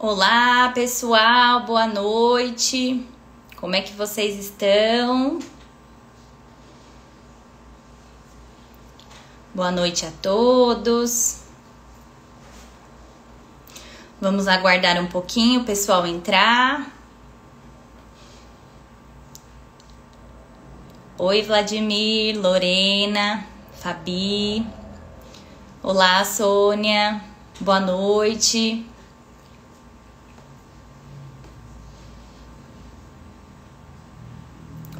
Olá, pessoal, boa noite. Como é que vocês estão? Boa noite a todos. Vamos aguardar um pouquinho o pessoal entrar. Oi, Vladimir, Lorena, Fabi. Olá, Sônia. Boa noite.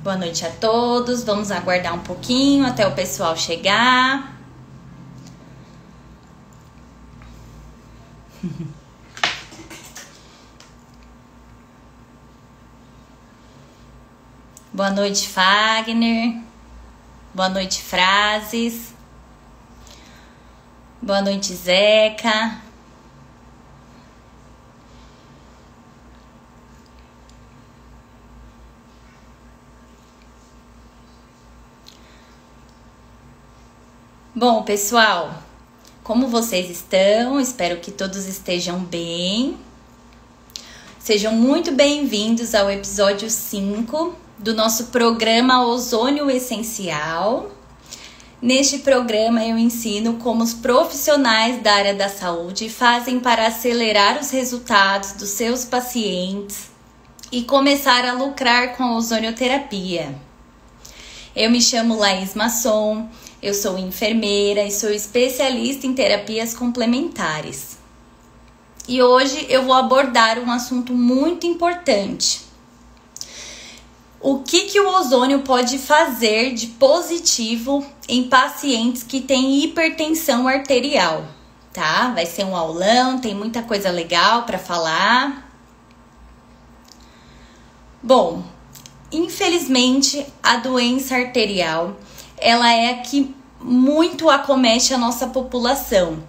Boa noite a todos. Vamos aguardar um pouquinho até o pessoal chegar. Boa noite, Fagner. Boa noite, Frases. Boa noite, Zeca. Bom, pessoal, como vocês estão? Espero que todos estejam bem. Sejam muito bem-vindos ao episódio 5 do nosso programa Ozônio Essencial. Neste programa eu ensino como os profissionais da área da saúde fazem para acelerar os resultados dos seus pacientes e começar a lucrar com a ozonioterapia. Eu me chamo Laís Masson. Eu sou enfermeira e sou especialista em terapias complementares. E hoje eu vou abordar um assunto muito importante. O que o ozônio pode fazer de positivo em pacientes que têm hipertensão arterial, tá? Vai ser um aulão, tem muita coisa legal para falar. Bom, infelizmente a doença arterial ela é a que muito acomete a nossa população.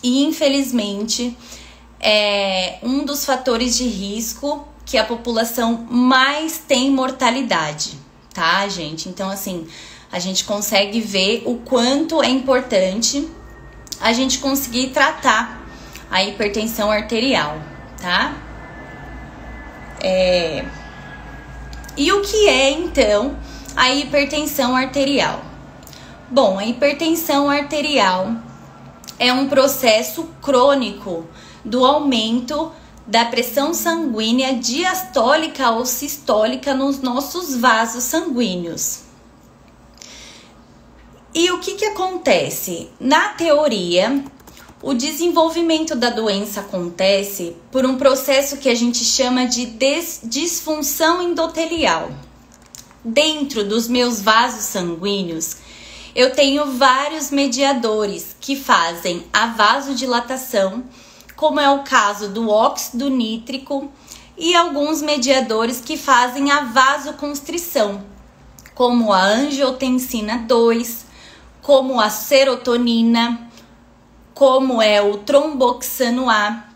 E, infelizmente, é um dos fatores de risco que a população mais tem mortalidade, tá, gente? Então, assim, a gente consegue ver o quanto é importante a gente conseguir tratar a hipertensão arterial, tá? E o que é, então, a hipertensão arterial? Bom, a hipertensão arterial é um processo crônico do aumento da pressão sanguínea diastólica ou sistólica nos nossos vasos sanguíneos. E o que acontece? Na teoria, o desenvolvimento da doença acontece por um processo que a gente chama de disfunção endotelial. Dentro dos meus vasos sanguíneos, eu tenho vários mediadores que fazem a vasodilatação, como é o caso do óxido nítrico, e alguns mediadores que fazem a vasoconstrição, como a angiotensina 2, como a serotonina, como é o tromboxano A.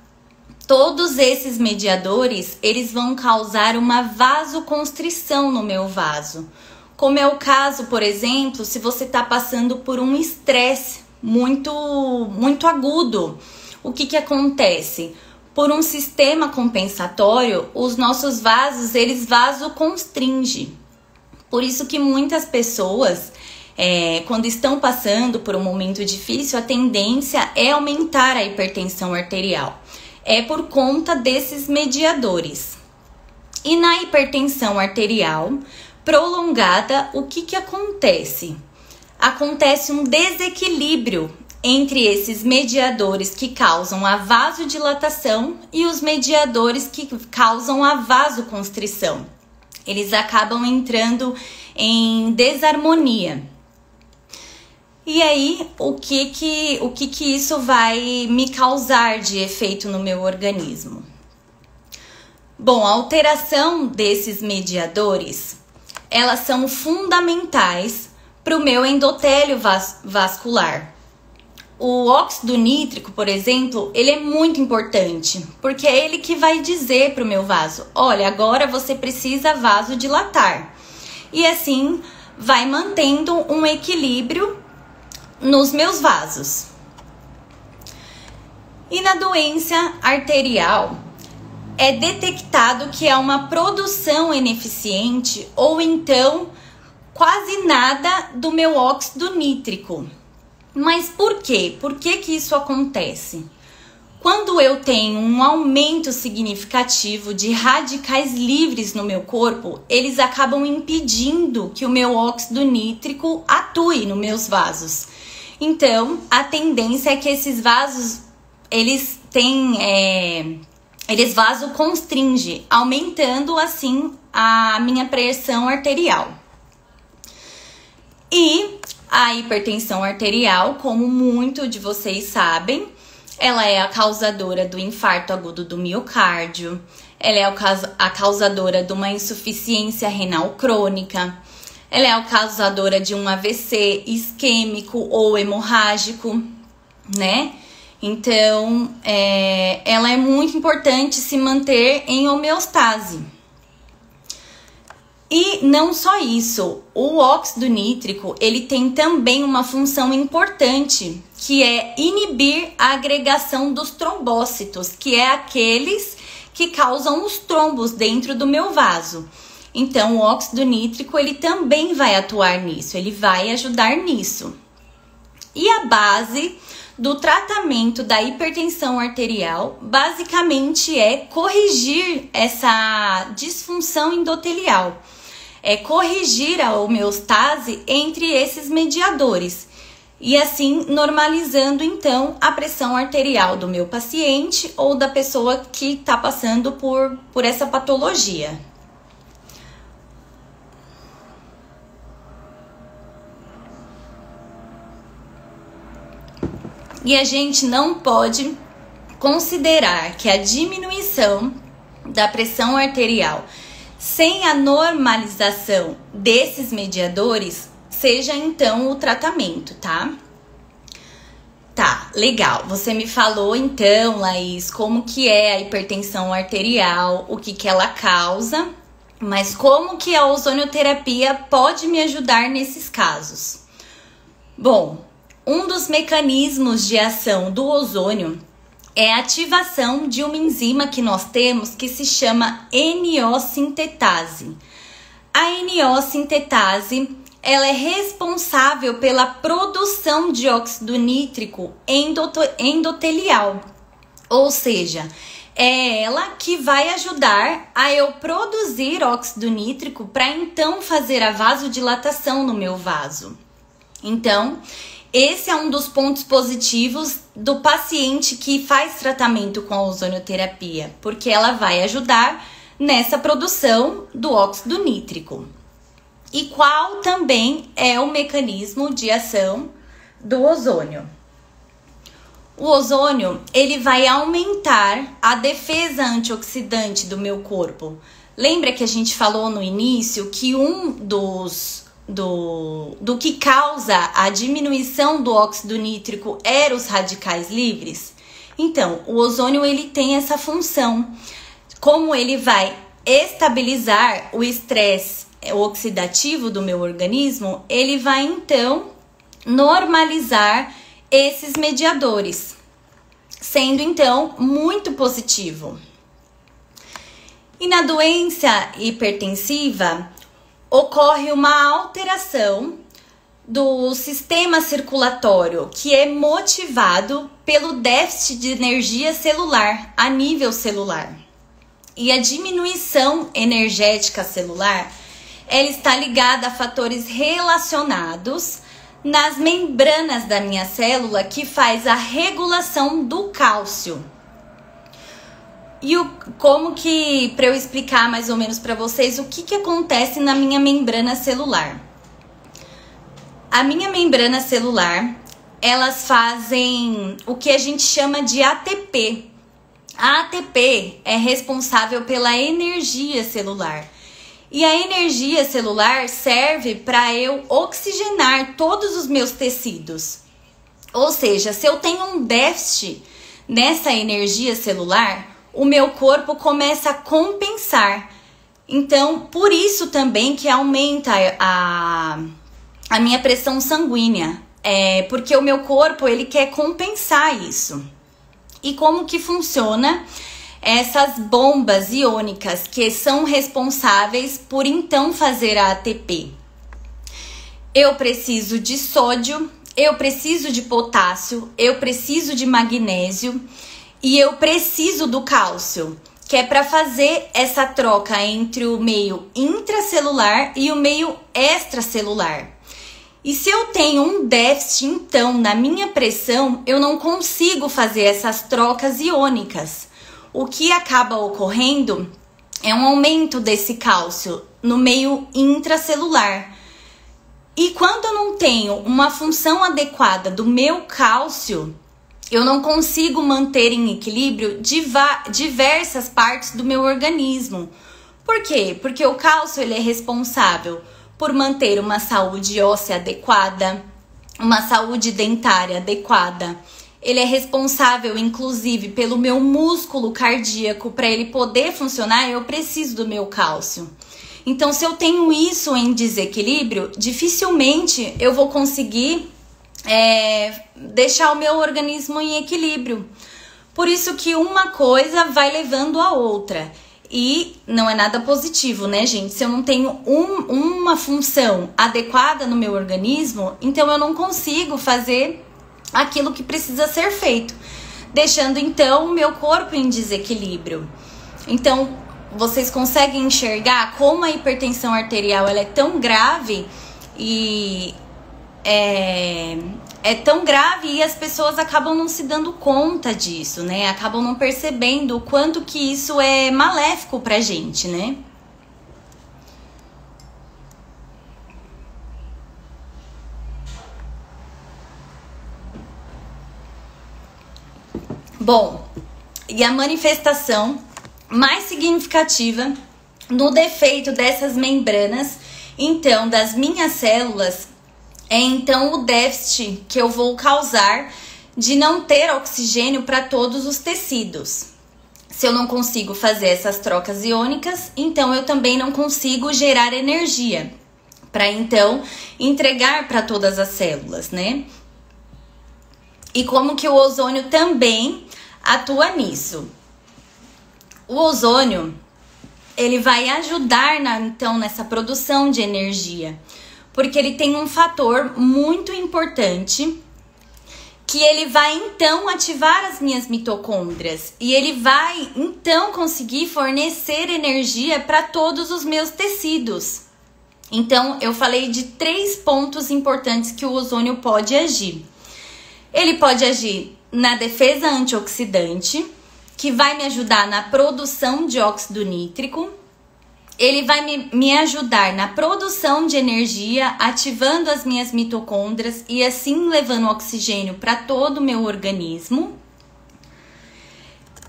Todos esses mediadores, eles vão causar uma vasoconstrição no meu vaso. Como é o caso, por exemplo, se você está passando por um estresse muito agudo. O que acontece? Por um sistema compensatório, os nossos vasos, eles vasoconstringem. Por isso que muitas pessoas, quando estão passando por um momento difícil, a tendência é aumentar a hipertensão arterial. É por conta desses mediadores. E na hipertensão arterial prolongada, o que acontece? Acontece um desequilíbrio entre esses mediadores que causam a vasodilatação e os mediadores que causam a vasoconstrição. Eles acabam entrando em desarmonia. E aí, o que isso vai me causar de efeito no meu organismo? Bom, a alteração desses mediadores, elas são fundamentais para o meu endotélio vascular. O óxido nítrico, por exemplo, ele é muito importante, porque é ele que vai dizer para o meu vaso, olha, agora você precisa vasodilatar. E assim, vai mantendo um equilíbrio nos meus vasos. E na doença arterial, é detectado que há uma produção ineficiente ou então quase nada do meu óxido nítrico. Mas por quê? Por que que isso acontece? Quando eu tenho um aumento significativo de radicais livres no meu corpo, eles acabam impedindo que o meu óxido nítrico atue nos meus vasos. Então, a tendência é que esses vasos, eles vasoconstringe, aumentando assim a minha pressão arterial. E a hipertensão arterial, como muitos de vocês sabem, ela é a causadora do infarto agudo do miocárdio, ela é a causadora de uma insuficiência renal crônica, ela é a causadora de um AVC isquêmico ou hemorrágico, né? Então, ela é muito importante se manter em homeostase. E não só isso, o óxido nítrico, ele tem também uma função importante, que é inibir a agregação dos trombócitos, que é aqueles que causam os trombos dentro do meu vaso. Então, o óxido nítrico, ele também vai atuar nisso, ele vai ajudar nisso. E a base do tratamento da hipertensão arterial, basicamente, é corrigir essa disfunção endotelial. É corrigir a homeostase entre esses mediadores. E assim, normalizando, então, a pressão arterial do meu paciente ou da pessoa que está passando por essa patologia. E a gente não pode considerar que a diminuição da pressão arterial sem a normalização desses mediadores seja então o tratamento, tá? Tá, legal. Você me falou então, Laís, como que é a hipertensão arterial, o que que ela causa, mas como que a ozonioterapia pode me ajudar nesses casos? Bom, um dos mecanismos de ação do ozônio é a ativação de uma enzima que nós temos que se chama NO-sintetase. A NO-sintetase, ela é responsável pela produção de óxido nítrico endotelial, ou seja, é ela que vai ajudar a eu produzir óxido nítrico para então fazer a vasodilatação no meu vaso. Então, esse é um dos pontos positivos do paciente que faz tratamento com a ozonioterapia, porque ela vai ajudar nessa produção do óxido nítrico. E qual também é o mecanismo de ação do ozônio? O ozônio, ele vai aumentar a defesa antioxidante do meu corpo. Lembra que a gente falou no início que um do que causa a diminuição do óxido nítrico eram os radicais livres? Então, o ozônio, ele tem essa função. Como ele vai estabilizar o estresse oxidativo do meu organismo, ele vai então normalizar esses mediadores, sendo então muito positivo. E na doença hipertensiva, ocorre uma alteração do sistema circulatório que é motivado pelo déficit de energia celular a nível celular. E a diminuição energética celular, ela está ligada a fatores relacionados nas membranas da minha célula que faz a regulação do cálcio. E como que, para eu explicar mais ou menos para vocês o que acontece na minha membrana celular. A minha membrana celular, elas fazem o que a gente chama de ATP. A ATP é responsável pela energia celular. E a energia celular serve para eu oxigenar todos os meus tecidos. Ou seja, se eu tenho um déficit nessa energia celular, o meu corpo começa a compensar. Então, por isso também que aumenta a minha pressão sanguínea. Porque o meu corpo, ele quer compensar isso. E como que funciona essas bombas iônicas que são responsáveis por então fazer a ATP. Eu preciso de sódio, eu preciso de potássio, eu preciso de magnésio e eu preciso do cálcio, que é para fazer essa troca entre o meio intracelular e o meio extracelular. E se eu tenho um déficit, então, na minha pressão, eu não consigo fazer essas trocas iônicas. O que acaba ocorrendo é um aumento desse cálcio no meio intracelular. E quando eu não tenho uma função adequada do meu cálcio, eu não consigo manter em equilíbrio diversas partes do meu organismo. Por quê? Porque o cálcio ele é responsável por manter uma saúde óssea adequada, uma saúde dentária adequada. Ele é responsável, inclusive, pelo meu músculo cardíaco. Para ele poder funcionar, eu preciso do meu cálcio. Então, se eu tenho isso em desequilíbrio, dificilmente eu vou conseguir deixar o meu organismo em equilíbrio. Por isso que uma coisa vai levando a outra. E não é nada positivo, né, gente? Se eu não tenho uma função adequada no meu organismo, então eu não consigo fazer aquilo que precisa ser feito, deixando então o meu corpo em desequilíbrio. Então, vocês conseguem enxergar como a hipertensão arterial ela é tão grave e é tão grave e as pessoas acabam não se dando conta disso, né? Acabam não percebendo o quanto que isso é maléfico pra gente, né? Bom, e a manifestação mais significativa no defeito dessas membranas, então, das minhas células, é então o déficit que eu vou causar de não ter oxigênio para todos os tecidos. Se eu não consigo fazer essas trocas iônicas, então eu também não consigo gerar energia para então entregar para todas as células, né? E como que o ozônio também atua nisso? O ozônio, ele vai ajudar então nessa produção de energia, porque ele tem um fator muito importante que ele vai então ativar as minhas mitocôndrias e ele vai então conseguir fornecer energia para todos os meus tecidos. Então, eu falei de 3 pontos importantes que o ozônio pode agir. Ele pode agir na defesa antioxidante, que vai me ajudar na produção de óxido nítrico. Ele vai me ajudar na produção de energia, ativando as minhas mitocôndrias e assim levando oxigênio para todo o meu organismo.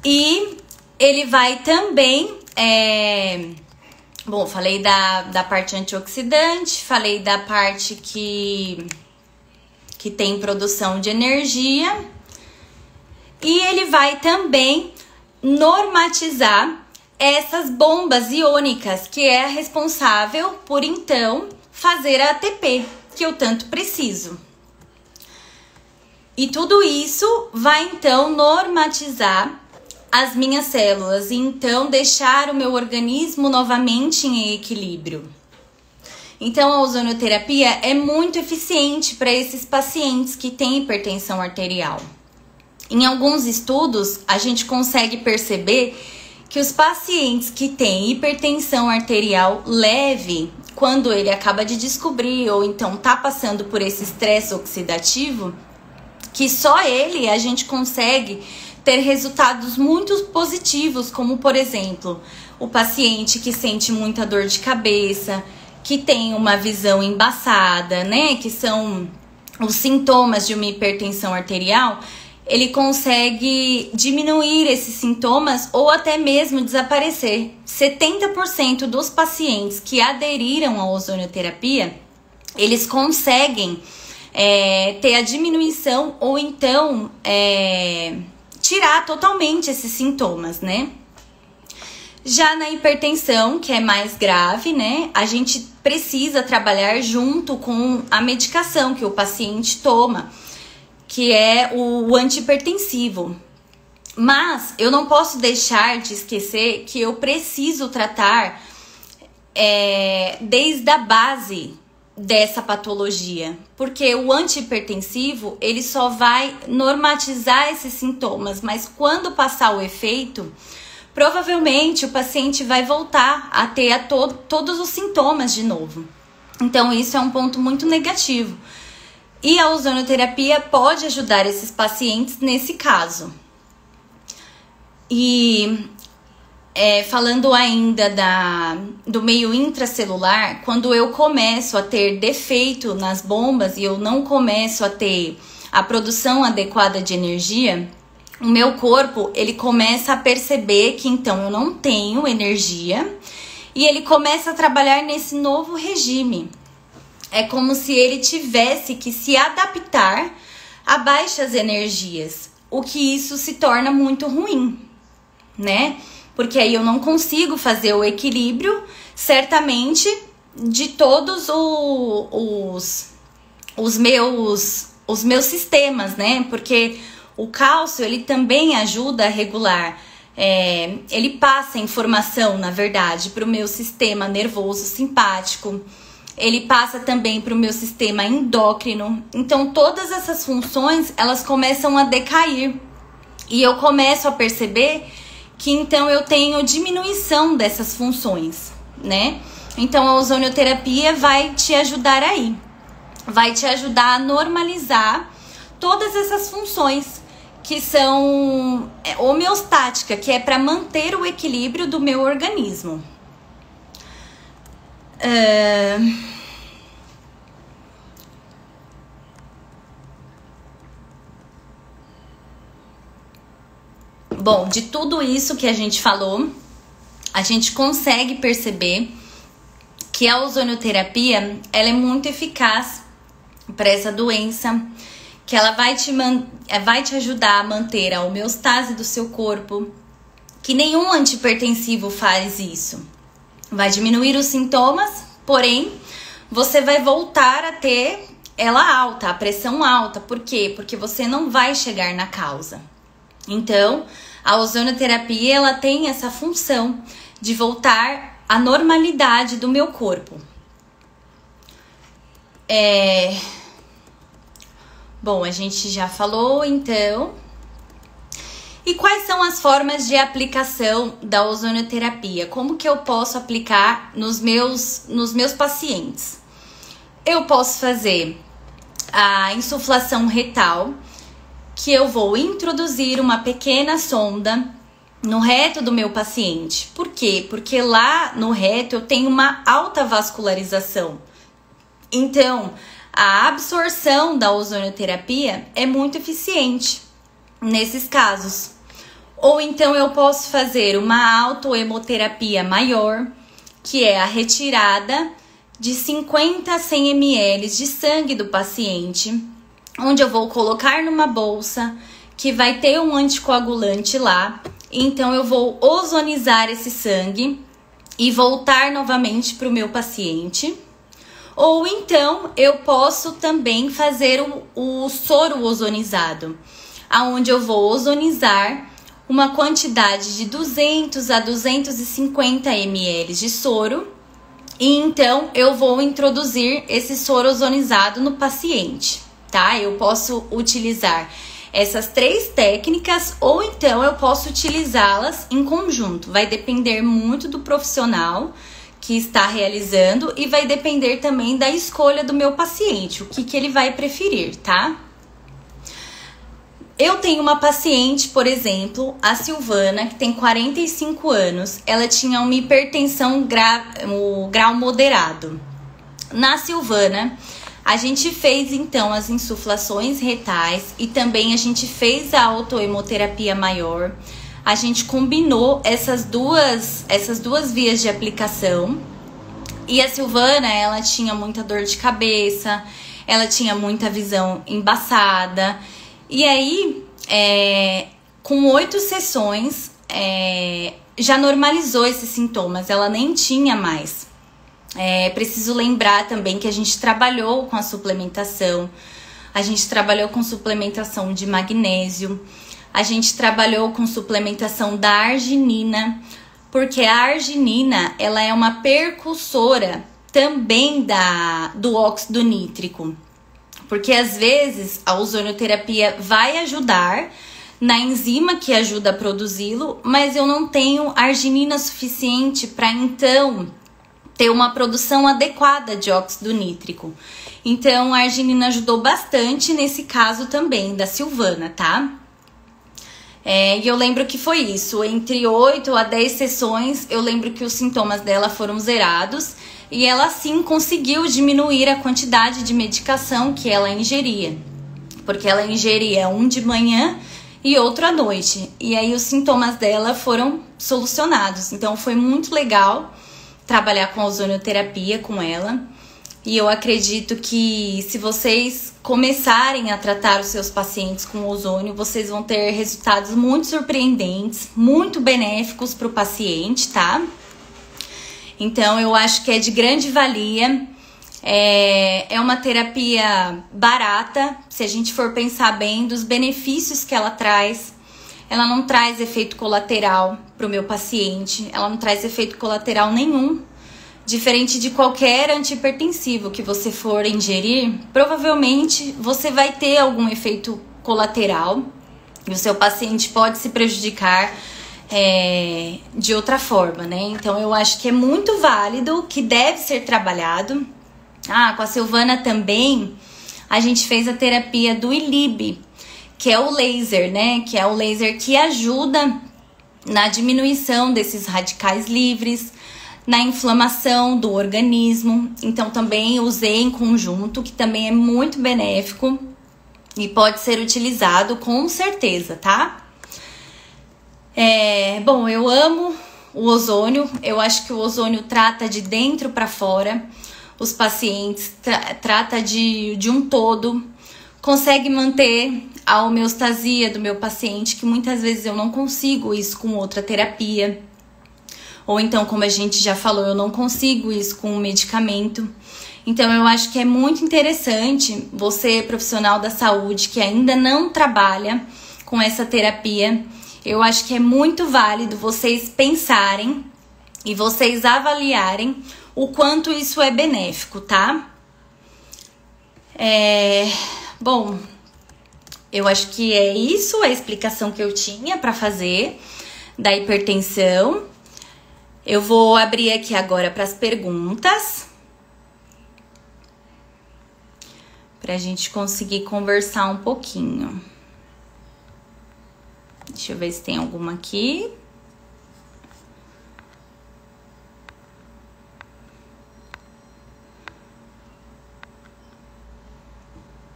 E ele vai também... Bom, falei da parte antioxidante, falei da parte que tem produção de energia. E ele vai também normatizar essas bombas iônicas, que é responsável por, então, fazer a ATP, que eu tanto preciso. E tudo isso vai, então, normatizar as minhas células e, então, deixar o meu organismo novamente em equilíbrio. Então, a ozonioterapia é muito eficiente para esses pacientes que têm hipertensão arterial. Em alguns estudos, a gente consegue perceber que os pacientes que têm hipertensão arterial leve, quando ele acaba de descobrir ou então tá passando por esse estresse oxidativo, que só ele a gente consegue ter resultados muito positivos, como por exemplo, o paciente que sente muita dor de cabeça, que tem uma visão embaçada, né, que são os sintomas de uma hipertensão arterial. Ele consegue diminuir esses sintomas ou até mesmo desaparecer. 70% dos pacientes que aderiram à ozonioterapia, eles conseguem ter a diminuição ou então tirar totalmente esses sintomas, né? Já na hipertensão, que é mais grave, né? A gente precisa trabalhar junto com a medicação que o paciente toma, que é o antihipertensivo. Mas eu não posso deixar de esquecer que eu preciso tratar desde a base dessa patologia, porque o antihipertensivo ele só vai normatizar esses sintomas, mas quando passar o efeito, provavelmente o paciente vai voltar a ter todos os sintomas de novo. Então isso é um ponto muito negativo. E a ozonoterapia pode ajudar esses pacientes nesse caso. E falando ainda do meio intracelular, quando eu começo a ter defeito nas bombas e eu não começo a ter a produção adequada de energia, o meu corpo ele começa a perceber que então eu não tenho energia e ele começa a trabalhar nesse novo regime. É como se ele tivesse que se adaptar a baixas energias, o que isso se torna muito ruim, né? Porque aí eu não consigo fazer o equilíbrio, certamente, de todos os meus sistemas, né? Porque o cálcio, ele também ajuda a regular, ele passa informação, na verdade, para o meu sistema nervoso simpático, ele passa também para o meu sistema endócrino. Então, todas essas funções, elas começam a decair. E eu começo a perceber que então eu tenho diminuição dessas funções, né? Então a ozonioterapia vai te ajudar aí, vai te ajudar a normalizar todas essas funções que são homeostática, que é para manter o equilíbrio do meu organismo. Bom, de tudo isso que a gente falou, a gente consegue perceber que a ozonioterapia ela é muito eficaz para essa doença, que ela vai te ajudar a manter a homeostase do seu corpo, que nenhum antihipertensivo faz isso. Vai diminuir os sintomas, porém, você vai voltar a ter ela alta, a pressão alta. Por quê? Porque você não vai chegar na causa. Então, a ozonoterapia ela tem essa função de voltar à normalidade do meu corpo. Bom, a gente já falou, então. E quais são as formas de aplicação da ozonoterapia? Como que eu posso aplicar nos meus pacientes? Eu posso fazer a insuflação retal, que eu vou introduzir uma pequena sonda no reto do meu paciente. Por quê? Porque lá no reto eu tenho uma alta vascularização. Então, a absorção da ozonoterapia é muito eficiente nesses casos. Ou então eu posso fazer uma autohemoterapia maior, que é a retirada de 50 a 100 ml de sangue do paciente, onde eu vou colocar numa bolsa que vai ter um anticoagulante lá. Então eu vou ozonizar esse sangue e voltar novamente para o meu paciente. Ou então eu posso também fazer o soro ozonizado, aonde eu vou ozonizar uma quantidade de 200 a 250 ml de soro. E então eu vou introduzir esse soro ozonizado no paciente. Tá? Eu posso utilizar essas 3 técnicas ou então eu posso utilizá-las em conjunto. Vai depender muito do profissional que está realizando e vai depender também da escolha do meu paciente, o que ele vai preferir, tá? Eu tenho uma paciente, por exemplo, a Silvana, que tem 45 anos. Ela tinha uma hipertensão grau moderado. Na Silvana, a gente fez então as insuflações retais e também a gente fez a autohemoterapia maior. A gente combinou essas duas vias de aplicação. E a Silvana, ela tinha muita dor de cabeça, ela tinha muita visão embaçada. E aí, com 8 sessões, já normalizou esses sintomas, ela nem tinha mais. Preciso lembrar também que a gente trabalhou com a suplementação, a gente trabalhou com suplementação de magnésio, A gente trabalhou com suplementação da arginina, porque a arginina, ela é uma percussora também do óxido nítrico. Porque às vezes a ozonioterapia vai ajudar na enzima que ajuda a produzi-lo, mas eu não tenho arginina suficiente para então ter uma produção adequada de óxido nítrico. Então a arginina ajudou bastante nesse caso também da Silvana, tá? E eu lembro que foi isso, entre 8 a 10 sessões, eu lembro que os sintomas dela foram zerados e ela sim conseguiu diminuir a quantidade de medicação que ela ingeria, porque ela ingeria um de manhã e outro à noite, e aí os sintomas dela foram solucionados. Então foi muito legal trabalhar com a ozonioterapia com ela. E eu acredito que se vocês começarem a tratar os seus pacientes com ozônio, vocês vão ter resultados muito surpreendentes, muito benéficos para o paciente, tá? Então eu acho que é de grande valia, é uma terapia barata, se a gente for pensar bem dos benefícios que ela traz. Ela não traz efeito colateral para o meu paciente, ela não traz efeito colateral nenhum. Diferente de qualquer antihipertensivo que você for ingerir, provavelmente você vai ter algum efeito colateral e o seu paciente pode se prejudicar de outra forma, né? Então eu acho que é muito válido, que deve ser trabalhado. Com a Silvana também, a gente fez a terapia do ILIB, que é o laser, né? Que é o laser que ajuda na diminuição desses radicais livres, na inflamação do organismo. Então também usei em conjunto, que também é muito benéfico e pode ser utilizado com certeza, tá? Bom, eu amo o ozônio, eu acho que o ozônio trata de dentro para fora os pacientes, trata de um todo, consegue manter a homeostasia do meu paciente, que muitas vezes eu não consigo isso com outra terapia. Ou então, como a gente já falou, eu não consigo isso com um medicamento. Então, eu acho que é muito interessante você, profissional da saúde, que ainda não trabalha com essa terapia, eu acho que é muito válido vocês pensarem e vocês avaliarem o quanto isso é benéfico, tá? Bom, eu acho que é isso a explicação que eu tinha para fazer da hipertensão. Eu vou abrir aqui agora para as perguntas, para a gente conseguir conversar um pouquinho. Deixa eu ver se tem alguma aqui.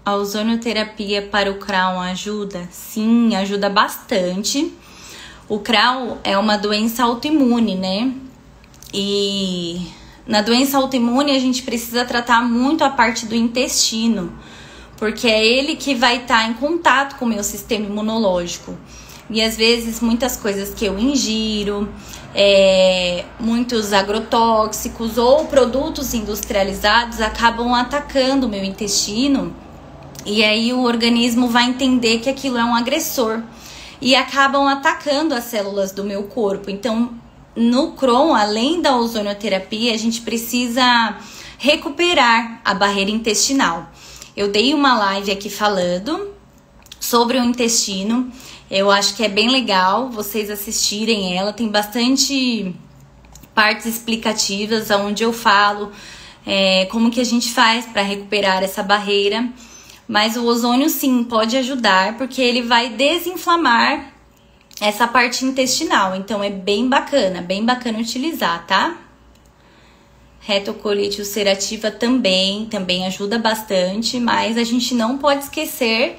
A ozonioterapia para o Crohn ajuda? Sim, ajuda bastante. O Crohn é uma doença autoimune, né? E na doença autoimune a gente precisa tratar muito a parte do intestino, porque é ele que vai estar em contato com o meu sistema imunológico. E às vezes muitas coisas que eu ingiro, muitos agrotóxicos ou produtos industrializados acabam atacando o meu intestino. E aí o organismo vai entender que aquilo é um agressor e acabam atacando as células do meu corpo. Então, no Crohn, além da ozonioterapia, a gente precisa recuperar a barreira intestinal. Eu dei uma live aqui falando sobre o intestino. Eu acho que é bem legal vocês assistirem ela. Tem bastante partes explicativas onde eu falo como que a gente faz para recuperar essa barreira. Mas o ozônio sim pode ajudar, porque ele vai desinflamar essa parte intestinal. Então é bem bacana utilizar, tá? Retocolite ulcerativa também ajuda bastante, mas a gente não pode esquecer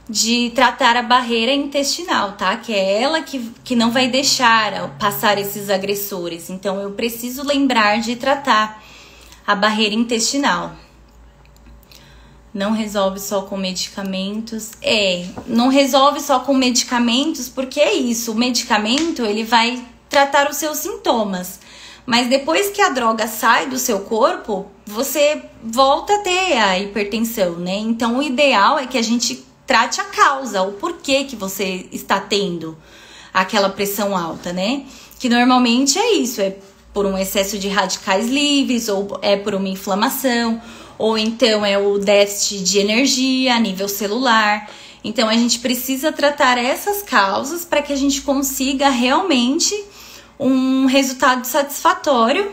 de tratar a barreira intestinal, tá? Que é ela que não vai deixar passar esses agressores. Então eu preciso lembrar de tratar a barreira intestinal. Não resolve só com medicamentos. Não resolve só com medicamentos, porque é isso. O medicamento, ele vai tratar os seus sintomas. Mas depois que a droga sai do seu corpo, você volta a ter a hipertensão, né? Então, o ideal é que a gente trate a causa, o porquê que você está tendo aquela pressão alta, né? Que normalmente é isso, é por um excesso de radicais livres, ou é por uma inflamação, ou então é o déficit de energia a nível celular. Então a gente precisa tratar essas causas para que a gente consiga realmente um resultado satisfatório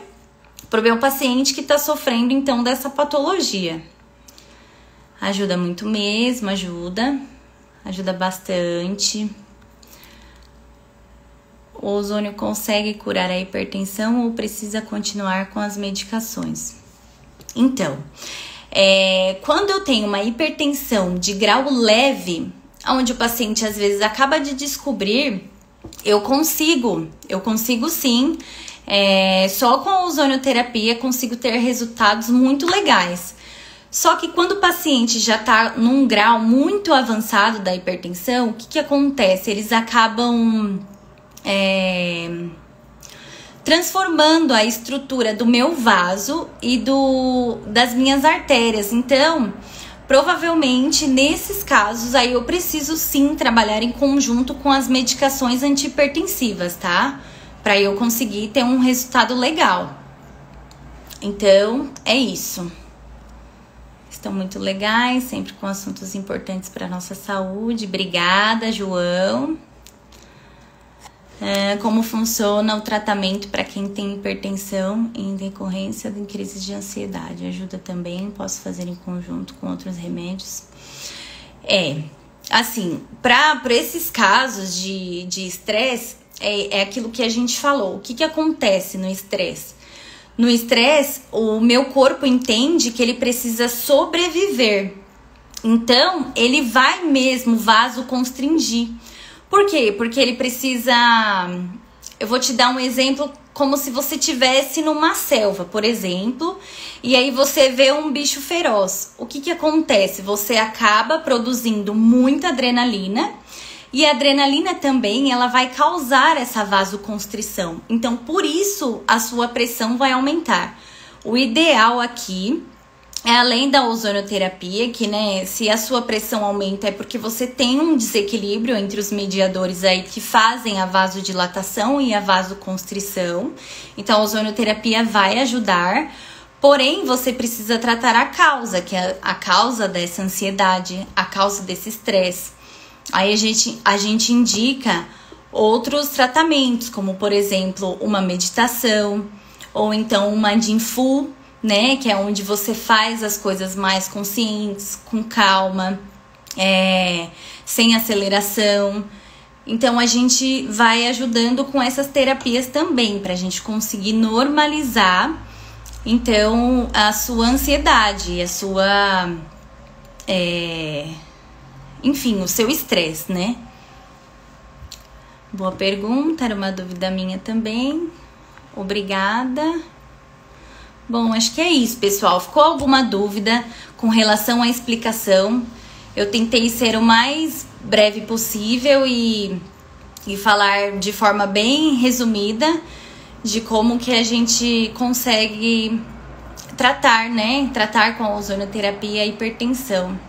para o meu paciente que está sofrendo então dessa patologia. Ajuda muito mesmo, ajuda bastante. O ozônio consegue curar a hipertensão ou precisa continuar com as medicações? Então, quando eu tenho uma hipertensão de grau leve, onde o paciente às vezes acaba de descobrir, eu consigo sim, só com a ozonioterapia consigo ter resultados muito legais. Só que quando o paciente já está num grau muito avançado da hipertensão, o que acontece? Eles acabam transformando a estrutura do meu vaso e das minhas artérias. Então, provavelmente, nesses casos, aí eu preciso sim trabalhar em conjunto com as medicações antihipertensivas, tá? Para eu conseguir ter um resultado legal. Então, é isso. Estão muito legais, sempre com assuntos importantes para a nossa saúde. Obrigada, João. Como funciona o tratamento para quem tem hipertensão em decorrência de crises de ansiedade? Ajuda também? Posso fazer em conjunto com outros remédios? Assim, para esses casos de estresse, é aquilo que a gente falou. O que acontece no estresse? No estresse, o meu corpo entende que ele precisa sobreviver. Então, ele vai mesmo vasoconstringir. Por quê? Porque ele precisa... Eu vou te dar um exemplo como se você estivesse numa selva, por exemplo, e aí você vê um bicho feroz. O que acontece? Você acaba produzindo muita adrenalina, e a adrenalina também, ela vai causar essa vasoconstrição. Então, por isso, a sua pressão vai aumentar. O ideal aqui além da ozonioterapia, que, né, se a sua pressão aumenta é porque você tem um desequilíbrio entre os mediadores aí que fazem a vasodilatação e a vasoconstrição. Então, a ozonioterapia vai ajudar, porém, você precisa tratar a causa, que é a causa dessa ansiedade, a causa desse estresse. Aí a gente indica outros tratamentos, como, por exemplo, uma meditação, ou então uma mindful, né, que é onde você faz as coisas mais conscientes, com calma, sem aceleração. Então, a gente vai ajudando com essas terapias também, para a gente conseguir normalizar, então, a sua ansiedade, a sua, enfim, o seu estresse, né? Boa pergunta, era uma dúvida minha também. Obrigada. Bom, acho que é isso, pessoal. Ficou alguma dúvida com relação à explicação? Eu tentei ser o mais breve possível e falar de forma bem resumida de como que a gente consegue tratar, né? Tratar com a ozonioterapia a hipertensão.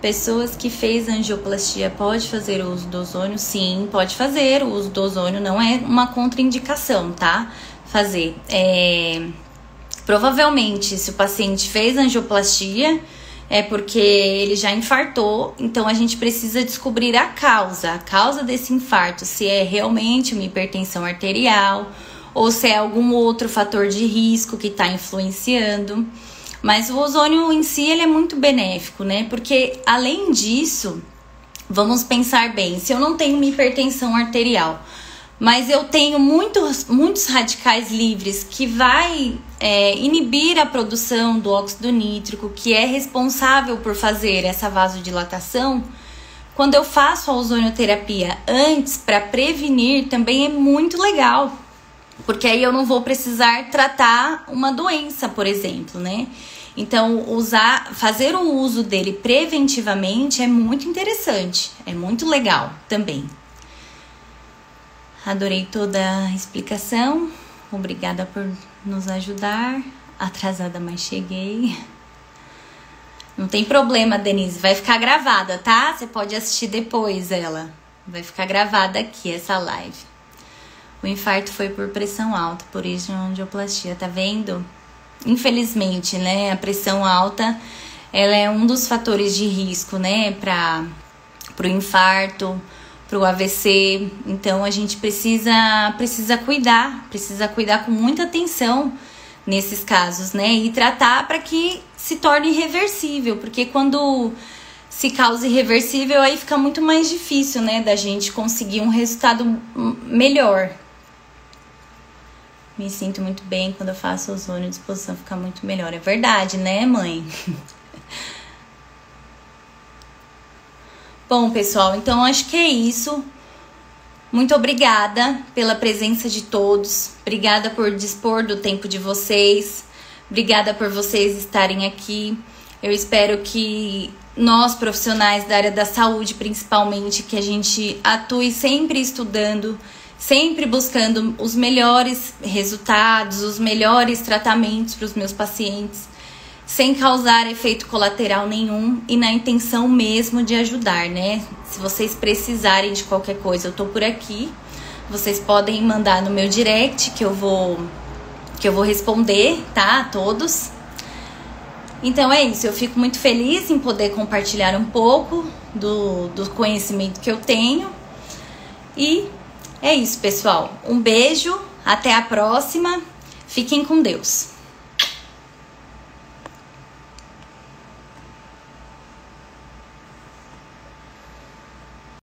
Pessoas que fez angioplastia pode fazer o uso do ozônio? Sim, pode fazer. O uso do ozônio não é uma contraindicação, tá? Fazer. Provavelmente, se o paciente fez angioplastia, é porque ele já infartou, então a gente precisa descobrir a causa desse infarto, se é realmente uma hipertensão arterial ou se é algum outro fator de risco que está influenciando. Mas o ozônio em si, ele é muito benéfico, né? Porque, além disso, vamos pensar bem, se eu não tenho uma hipertensão arterial, mas eu tenho muitos radicais livres que vai inibir a produção do óxido nítrico, que é responsável por fazer essa vasodilatação. Quando eu faço a ozonioterapia antes para prevenir, também é muito legal, porque aí eu não vou precisar tratar uma doença, por exemplo, né? Então, fazer o uso dele preventivamente é muito interessante, é muito legal também. Adorei toda a explicação. Obrigada por nos ajudar. Atrasada, mas cheguei. Não tem problema, Denise. Vai ficar gravada, tá? Você pode assistir depois ela. Vai ficar gravada aqui, essa live. O infarto foi por pressão alta, por isso angioplastia, tá vendo? Infelizmente, né? A pressão alta, ela é um dos fatores de risco, né? Pro infarto, pro AVC. Então, a gente precisa cuidar com muita atenção nesses casos, né? E tratar para que se torne irreversível, porque quando se causa irreversível, aí fica muito mais difícil, né, da gente conseguir um resultado melhor. Me sinto muito bem quando eu faço ozônio, a disposição fica muito melhor. É verdade, né, mãe? Bom, pessoal, então acho que é isso. Muito obrigada pela presença de todos. Obrigada por dispor do tempo de vocês. Obrigada por vocês estarem aqui. Eu espero que nós, profissionais da área da saúde, principalmente, que a gente atue sempre estudando, sempre buscando os melhores resultados, os melhores tratamentos para os meus pacientes, sem causar efeito colateral nenhum e na intenção mesmo de ajudar, né? Se vocês precisarem de qualquer coisa, eu tô por aqui. Vocês podem mandar no meu direct que eu vou responder, tá? A todos. Então é isso, eu fico muito feliz em poder compartilhar um pouco do conhecimento que eu tenho. E é isso, pessoal. Um beijo, até a próxima. Fiquem com Deus.